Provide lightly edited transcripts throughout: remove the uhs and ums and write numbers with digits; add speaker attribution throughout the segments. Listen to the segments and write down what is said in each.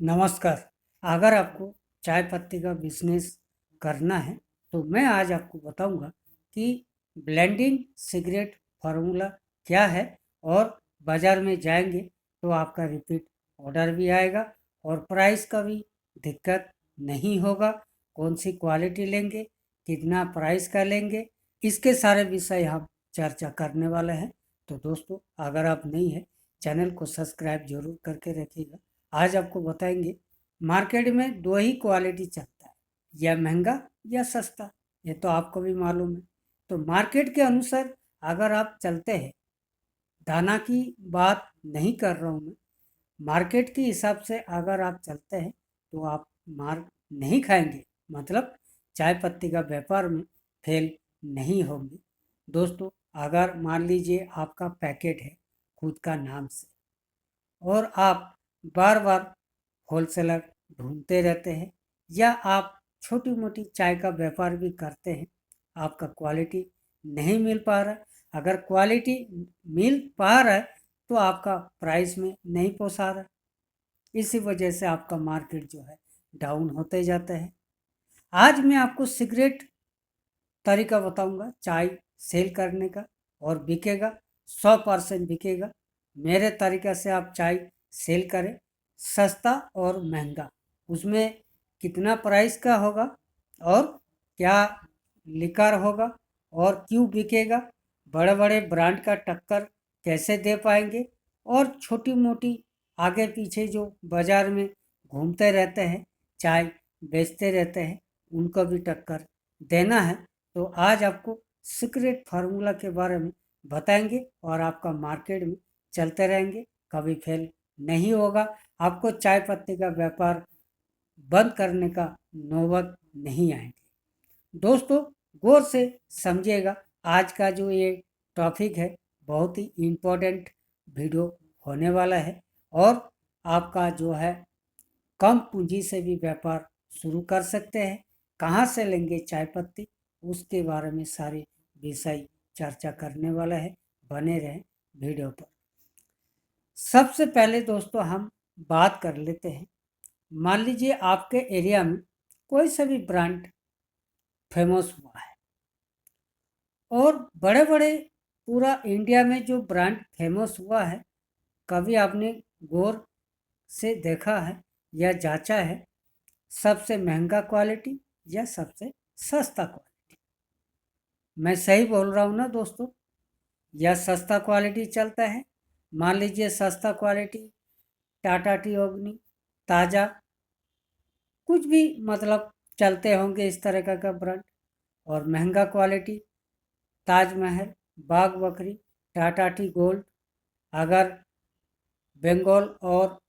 Speaker 1: नमस्कार। अगर आपको चाय पत्ती का बिजनेस करना है तो मैं आज आपको बताऊंगा कि ब्लेंडिंग सिगरेट फार्मूला क्या है। और बाज़ार में जाएंगे तो आपका रिपीट ऑर्डर भी आएगा और प्राइस का भी दिक्कत नहीं होगा। कौन सी क्वालिटी लेंगे, कितना प्राइस का लेंगे, इसके सारे विषय हम चर्चा करने वाले हैं। तो दोस्तों, अगर आप नहीं हैं, चैनल को सब्सक्राइब जरूर करके रखिएगा। आज आपको बताएंगे मार्केट में दो ही क्वालिटी चलता है, या महंगा या सस्ता। ये तो आपको भी मालूम है। तो मार्केट के अनुसार अगर आप चलते हैं, दाना की बात नहीं कर रहा हूँ मैं, मार्केट के हिसाब से अगर आप चलते हैं तो आप मार नहीं खाएंगे, मतलब चाय पत्ती का व्यापार में फेल नहीं होंगे। दोस्तों, अगर मान लीजिए आपका पैकेट है खुद का नाम से और आप बार बार होलसेलर ढूंढते रहते हैं, या आप छोटी मोटी चाय का व्यापार भी करते हैं, आपका क्वालिटी नहीं मिल पा रहा। अगर क्वालिटी मिल पा रहा है तो आपका प्राइस में नहीं पोसा रहा। इसी वजह से आपका मार्केट जो है डाउन होते जाता है। आज मैं आपको सिगरेट तरीका बताऊंगा चाय सेल करने का, और बिकेगा 100% बिकेगा। मेरे तरीका से आप चाय सेल करें, सस्ता और महंगा, उसमें कितना प्राइस का होगा और क्या लिकर होगा और क्यों बिकेगा, बड़े बड़े ब्रांड का टक्कर कैसे दे पाएंगे, और छोटी मोटी आगे पीछे जो बाज़ार में घूमते रहते हैं, चाय बेचते रहते हैं, उनको भी टक्कर देना है। तो आज आपको सीक्रेट फार्मूला के बारे में बताएंगे और आपका मार्केट में चलते रहेंगे, कभी फेल नहीं होगा। आपको चाय पत्ती का व्यापार बंद करने का नौबत नहीं आएंगे। दोस्तों, गौर से समझिएगा। आज का जो ये टॉपिक है बहुत ही इम्पोर्टेंट वीडियो होने वाला है, और आपका जो है कम पूंजी से भी व्यापार शुरू कर सकते हैं। कहाँ से लेंगे चाय पत्ती, उसके बारे में सारे विषय चर्चा करने वाला है। बने रहें वीडियो पर। सबसे पहले दोस्तों हम बात कर लेते हैं। मान लीजिए आपके एरिया में कोई सा भी ब्रांड फेमस हुआ है, और बड़े बड़े पूरा इंडिया में जो ब्रांड फेमस हुआ है, कभी आपने गौर से देखा है या जांचा है सबसे महंगा क्वालिटी या सबसे सस्ता क्वालिटी? मैं सही बोल रहा हूँ ना दोस्तों? या सस्ता क्वालिटी चलता है। मान लीजिए सस्ता क्वालिटी टाटा टी अग्नि, ताज़ा, कुछ भी मतलब चलते होंगे इस तरह का ब्रांड। और महंगा क्वालिटी ताजमहल, बाग बकरी, टाटा टी गोल्ड। अगर बंगाल और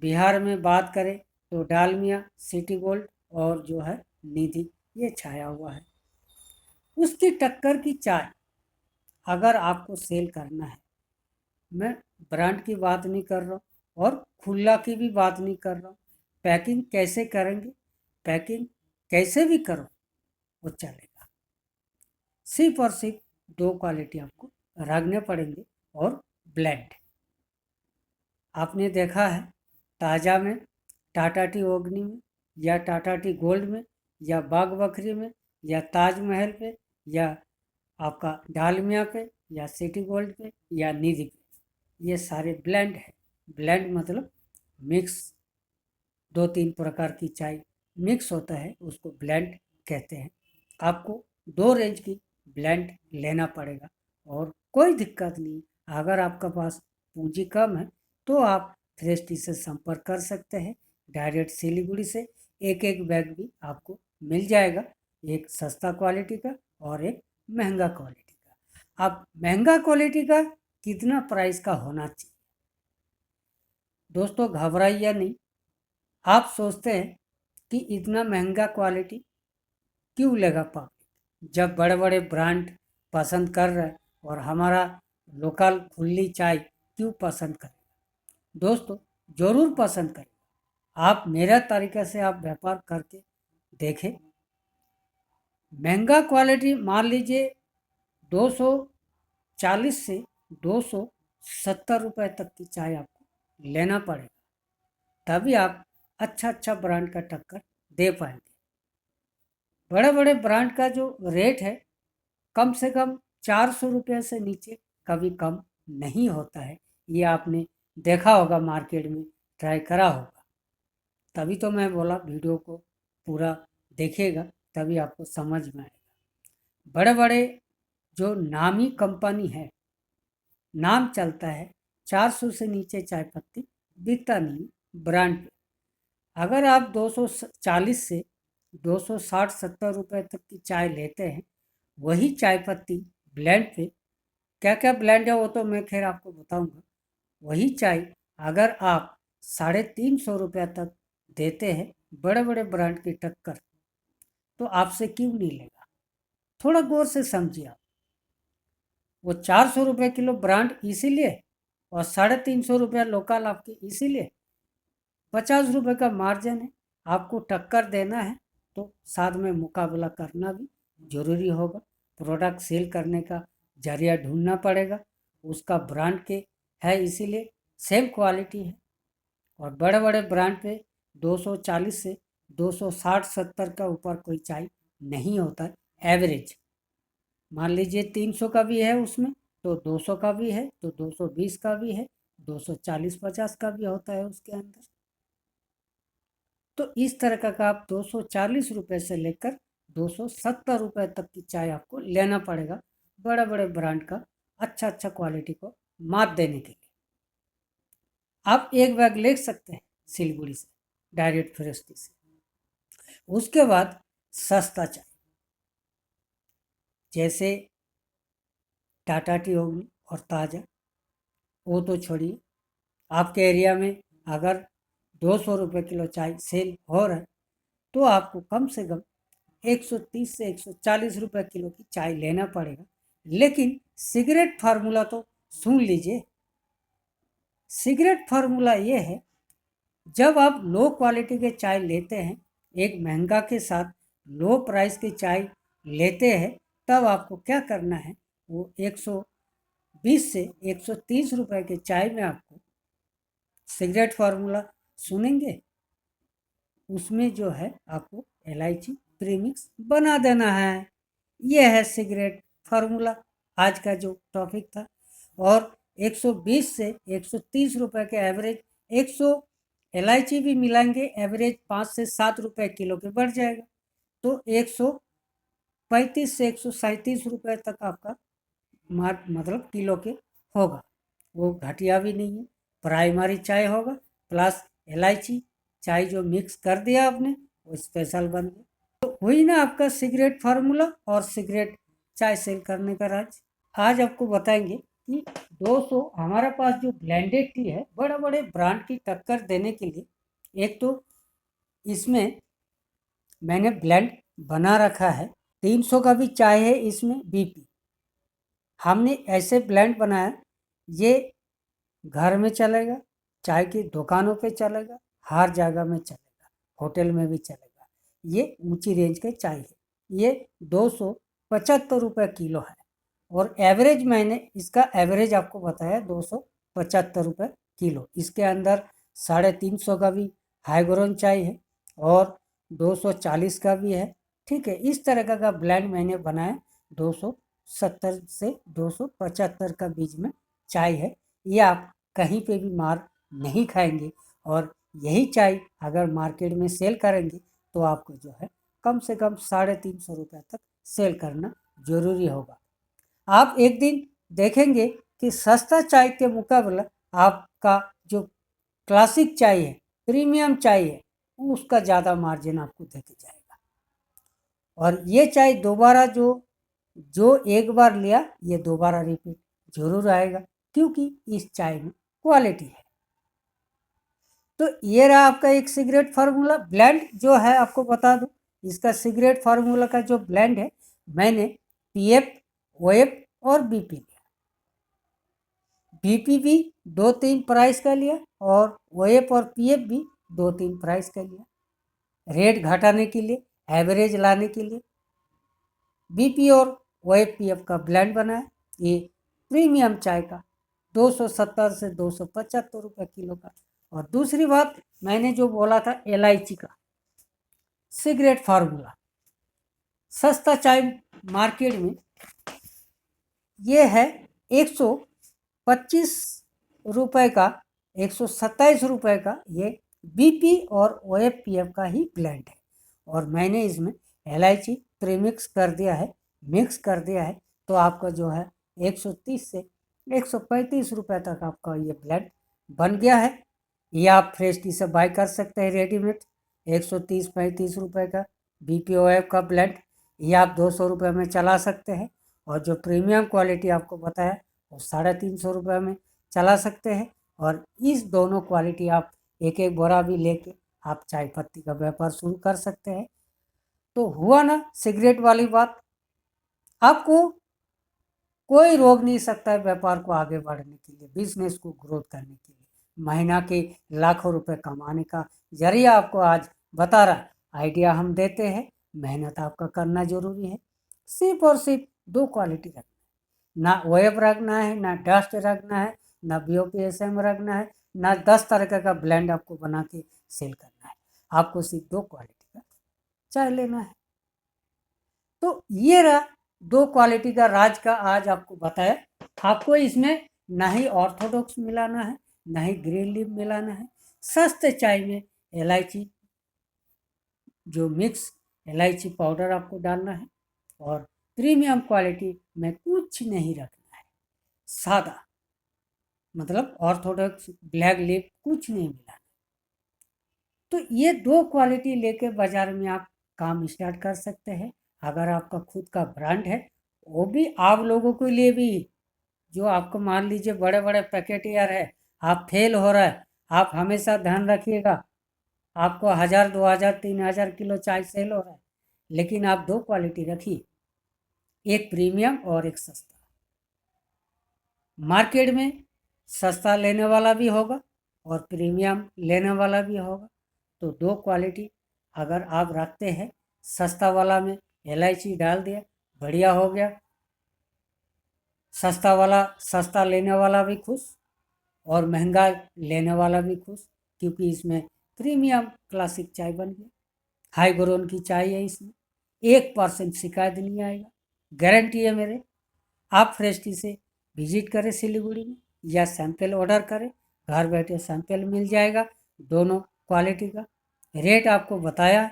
Speaker 1: बिहार में बात करें तो डालमिया, सिटी गोल्ड और जो है निधि, ये छाया हुआ है। उसकी टक्कर की चाय अगर आपको सेल करना है, मैं ब्रांड की बात नहीं कर रहा हूँ और खुला की भी बात नहीं कर रहा हूँ। पैकिंग कैसे करेंगे, पैकिंग कैसे भी करो वो चलेगा। सिर्फ और सिर्फ दो क्वालिटी आपको रखने पड़ेंगे। और ब्लेंड आपने देखा है, ताज़ा में टाटा टी अग्नि में, या टाटा टी गोल्ड में, या बाग बकरी में, या ताजमहल पे, या आपका डालमिया पे, या सिटी गोल्ड पे, या निधि पे, ये सारे ब्लेंड है। ब्लेंड मतलब मिक्स, दो तीन प्रकार की चाय मिक्स होता है, उसको ब्लेंड कहते हैं। आपको दो रेंज की ब्लेंड लेना पड़ेगा, और कोई दिक्कत नहीं। अगर आपका पास पूंजी कम है तो आप फ्रेश टी से संपर्क कर सकते हैं। डायरेक्ट सिलीगुड़ी से एक एक बैग भी आपको मिल जाएगा, एक सस्ता क्वालिटी का और एक महंगा क्वालिटी का। अब महंगा क्वालिटी का कितना प्राइस का होना चाहिए? दोस्तों, घबराइए नहीं। आप सोचते हैं कि इतना महंगा क्वालिटी क्यों लेगा पब्लिक, जब बड़े बड़े ब्रांड पसंद कर रहे हैं, और हमारा लोकल खुली चाय क्यों पसंद करेगा? दोस्तों, ज़रूर पसंद करेगा। आप मेरा तरीका से आप व्यापार करके देखें। महंगा क्वालिटी मान लीजिए 240 से 270 रुपए तक की चाय आपको लेना पड़ेगा, तभी आप अच्छा ब्रांड का टक्कर दे पाएंगे। बड़े बड़े ब्रांड का जो रेट है कम से कम 400 रुपये से नीचे कभी कम नहीं होता है। ये आपने देखा होगा, मार्केट में ट्राई करा होगा। तभी तो मैं बोला वीडियो को पूरा देखिएगा, तभी आपको समझ में आएगा। बड़े बड़े जो नामी कंपनी है, नाम चलता है, 400 से नीचे चाय पत्ती बिकता नहीं ब्रांड पे। अगर आप 240 से 260-70 रुपए तक की चाय लेते हैं, वही चाय पत्ती ब्लेंड पे, क्या क्या ब्लेंड है वो तो मैं खैर आपको बताऊंगा, वही चाय अगर आप 350 रुपया तक देते हैं बड़े बड़े ब्रांड की टक्कर, तो आपसे क्यों नहीं लेगा? थोड़ा गौर से समझिए आप। वो 400 रुपये किलो ब्रांड इसीलिए और 350 रुपया लोकल आपके इसीलिए। 50 रुपये का मार्जिन है, आपको टक्कर देना है तो साथ में मुकाबला करना भी जरूरी होगा। प्रोडक्ट सेल करने का जरिया ढूंढना पड़ेगा, उसका ब्रांड के है इसीलिए सेम क्वालिटी है। और बड़े बड़े ब्रांड पे 240 से 260-70 का ऊपर कोई चाय नहीं होता है एवरेज। मान लीजिए 300 का भी है उसमें, तो 200 का भी है, तो 220 का भी है, 240-50 का भी होता है उसके अंदर। तो इस तरह का आप 240 रुपये से लेकर 270 रुपये तक की चाय आपको लेना पड़ेगा बड़े बड़े ब्रांड का अच्छा क्वालिटी को मात देने के लिए। आप एक बैग ले सकते हैं सिलीगुड़ी से, डायरेक्ट फॉरेस्ट्री से। उसके बाद सस्ता चाय जैसे टाटा टी होगी और ताज़ा, वो तो छोड़िए। आपके एरिया में अगर 200 रुपये किलो चाय सेल हो रहा है, तो आपको कम से कम 130 से 140 रुपये किलो की चाय लेना पड़ेगा। लेकिन सिगरेट फार्मूला तो सुन लीजिए। सिगरेट फार्मूला ये है, जब आप लो क्वालिटी के चाय लेते हैं, एक महंगा के साथ लो प्राइस की चाय लेते हैं, तब आपको क्या करना है, वो 120 से 130 रुपये के चाय में आपको सिगरेट फार्मूला सुनेंगे, उसमें जो है आपको इलायची प्रीमिक्स बना देना है। यह है सिगरेट फार्मूला, आज का जो टॉपिक था। और 120 से 130 रुपये के एवरेज, 100 इलायची भी मिलाएंगे, एवरेज 5 से 7 रुपये किलो के बढ़ जाएगा, तो 135 से 137 रुपये तक आपका मतलब किलो के होगा। वो घटिया भी नहीं है, प्राइमरी चाय होगा प्लस इलायची चाय जो मिक्स कर दिया आपने, वो स्पेशल बन गया। तो हुई ना आपका सिगरेट फार्मूला और सिगरेट चाय सेल करने का राज। आज आपको बताएंगे कि 200 हमारे पास जो ब्लेंडेड टी है, बड़े बड़े ब्रांड की टक्कर देने के लिए, एक तो इसमें मैंने ब्लेंड बना रखा है, 300 का भी चाय है इसमें बीपी। हमने ऐसे ब्लेंड बनाया, ये घर में चलेगा, चाय की दुकानों पे चलेगा, हर जगह में चलेगा, होटल में भी चलेगा। ये ऊंची रेंज के चाय है। ये 275 रुपये किलो है और एवरेज मैंने इसका एवरेज आपको बताया 275 रुपये किलो। इसके अंदर 350 का भी हाईग्रोन चाय है और 240 का भी है। ठीक है, इस तरह का ब्लेंड मैंने बनाया, 270 से 275 का बीच में चाय है। ये आप कहीं पे भी मार नहीं खाएंगे और यही चाय अगर मार्केट में सेल करेंगे तो आपको जो है कम से कम 350 रुपये तक सेल करना जरूरी होगा। आप एक दिन देखेंगे कि सस्ता चाय के मुकाबला आपका जो क्लासिक चाय है, प्रीमियम चाय है, उसका ज़्यादा मार्जिन आपको देके जाएगा। और ये चाय दोबारा जो एक बार लिया, ये दोबारा रिपीट जरूर आएगा, क्योंकि इस चाय में क्वालिटी है। तो ये रहा आपका एक सिगरेट फार्मूला ब्लेंड। जो है आपको बता दूं, इसका सिगरेट फार्मूला का जो ब्लेंड है, मैंने पीएफ, ओएफ और बीपी लिया। बीपी भी 2-3 प्राइस का लिया और ओएफ और पीएफ भी 2-3 प्राइस का लिया, रेट घटाने के लिए, एवरेज लाने के लिए। बीपी और ओएफ पीएफ का ब्लेंड बनाया। ये प्रीमियम चाय का 270 से 275 रुपये किलो का और दूसरी बात, मैंने जो बोला था इलायची का सिगरेट फार्मूला, सस्ता चाय मार्केट में ये है 125 रुपए का, 127 रुपए का। ये बीपी और ओएफपीएफ का ही ब्लेंड है, और मैंने इसमें इलायची प्रीमिक्स कर दिया है, मिक्स कर दिया है। तो आपका जो है 130 से 135 रुपए तक आपका ये ब्लेंड बन गया है। ये आप फ्रेश टी से बाय कर सकते हैं रेडीमेड, 130-35 रुपए का बीपीओएफ का ब्लेंड। ये आप 200 रुपये में चला सकते हैं। और जो प्रीमियम क्वालिटी आपको बताया वो 350 रुपये में चला सकते हैं। और इस दोनों क्वालिटी आप एक एक बोरा भी लेके आप चाय पत्ती का व्यापार शुरू कर सकते हैं। तो हुआ ना सिगरेट वाली बात। आपको कोई रोक नहीं सकता है व्यापार को आगे बढ़ने के लिए, बिजनेस को ग्रोथ करने के लिए। महीना के लाखों रुपए कमाने का जरिया आपको आज बता रहा, आइडिया हम देते हैं, मेहनत आपका करना जरूरी है। सिर्फ और सिर्फ 2 क्वालिटी रखना है, ना वेब रखना है, ना डस्ट रखना है, ना बीओपीएसएम रखना है, ना 10 तरह का ब्लेंड आपको बना के सेल करना है। आपको सिर्फ 2 क्वालिटी का चाय लेना है। तो ये रहा 2 क्वालिटी का राज का आज आपको बताया। आपको इसमें ना ही ऑर्थोडॉक्स मिलाना है, ना ही ग्रीन लीफ मिलाना है। सस्ते चाय में इलायची, जो मिक्स इलायची पाउडर आपको डालना है, और प्रीमियम क्वालिटी में कुछ नहीं रखना है, सादा, मतलब ऑर्थोडॉक्स ब्लैक लीफ कुछ नहीं मिलाना। तो ये 2 क्वालिटी लेके बाजार में आप काम स्टार्ट कर सकते हैं। अगर आपका खुद का ब्रांड है, वो भी आप लोगों के लिए भी, जो आपको मान लीजिए बड़े बड़े पैकेटियर है, आप फेल हो रहा है, आप हमेशा ध्यान रखिएगा, आपको 1000, 2000, 3000 किलो चाय सेल हो रहा है, लेकिन आप 2 क्वालिटी रखिए, एक प्रीमियम और एक सस्ता। मार्केट में सस्ता लेने वाला भी होगा और प्रीमियम लेने वाला भी होगा। तो 2 क्वालिटी अगर आप रखते हैं, सस्ता वाला में इलायची डाल दिया, बढ़िया हो गया। सस्ता वाला, सस्ता लेने वाला भी खुश और महंगा लेने वाला भी खुश, क्योंकि इसमें प्रीमियम क्लासिक चाय बन गया। हाई ग्रोन की चाय है, इसमें 1% शिकायत नहीं आएगा, गारंटी है मेरे। आप फ्रेश टी से विजिट करें सिलीगुड़ी में, या सैंपल ऑर्डर करें, घर बैठे सैंपल मिल जाएगा दोनों क्वालिटी का। रेट आपको बताया,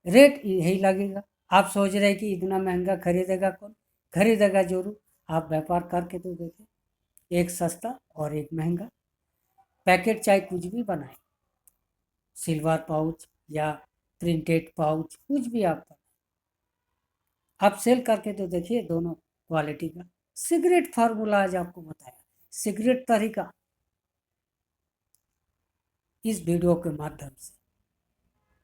Speaker 1: रेट यही लगेगा। आप सोच रहे कि इतना महंगा खरीदेगा कौन? खरीदेगा जरूर। आप व्यापार करके तो देखें, एक सस्ता और एक महंगा। पैकेट चाहे कुछ भी बनाए, सिल्वर पाउच या प्रिंटेड पाउच, कुछ भी आप सेल करके तो देखिए दोनों क्वालिटी का। सिगरेट फार्मूला आज आपको बताया, सिगरेट तरीका, इस वीडियो के माध्यम से।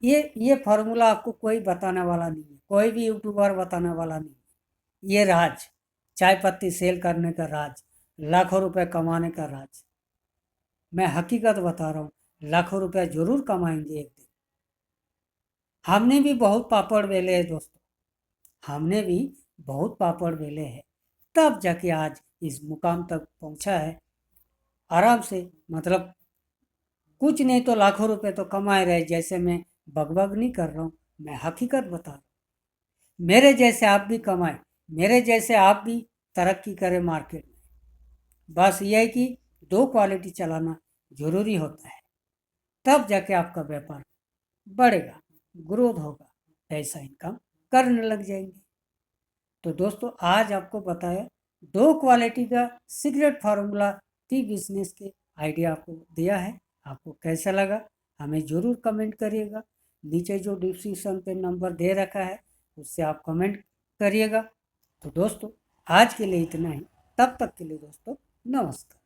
Speaker 1: ये फार्मूला आपको कोई बताने वाला नहीं है, कोई भी यूट्यूबर बताने वाला नहीं है। ये राज, चाय पत्ती सेल करने का राज, लाखों रुपए कमाने का राज, मैं हकीकत बता रहा हूँ। लाखों रुपए जरूर कमाएंगे एक दिन। हमने भी बहुत पापड़ बेले हैं दोस्तों, हमने भी बहुत पापड़ बेले हैं, तब जाके आज इस मुकाम तक पहुंचा है। आराम से, मतलब कुछ नहीं तो लाखों रुपए तो कमाए रहे। जैसे मैं बकबक नहीं कर रहा हूँ, मैं हकीकत बता रहा हूँ। मेरे जैसे आप भी कमाए, मेरे जैसे आप भी तरक्की करें मार्केट में। बस ये है कि 2 क्वालिटी चलाना जरूरी होता है, तब जाके आपका व्यापार बढ़ेगा, ग्रोथ होगा, पैसा इनकम करने लग जाएंगे। तो दोस्तों आज आपको बताया 2 क्वालिटी का सीक्रेट फार्मूला टी बिजनेस के आइडिया आपको दिया है। आपको कैसा लगा हमें ज़रूर कमेंट करिएगा। नीचे जो डिस्क्रिप्शन पे नंबर दे रखा है उससे आप कमेंट करिएगा। तो दोस्तों आज के लिए इतना ही, तब तक के लिए दोस्तों नमस्कार।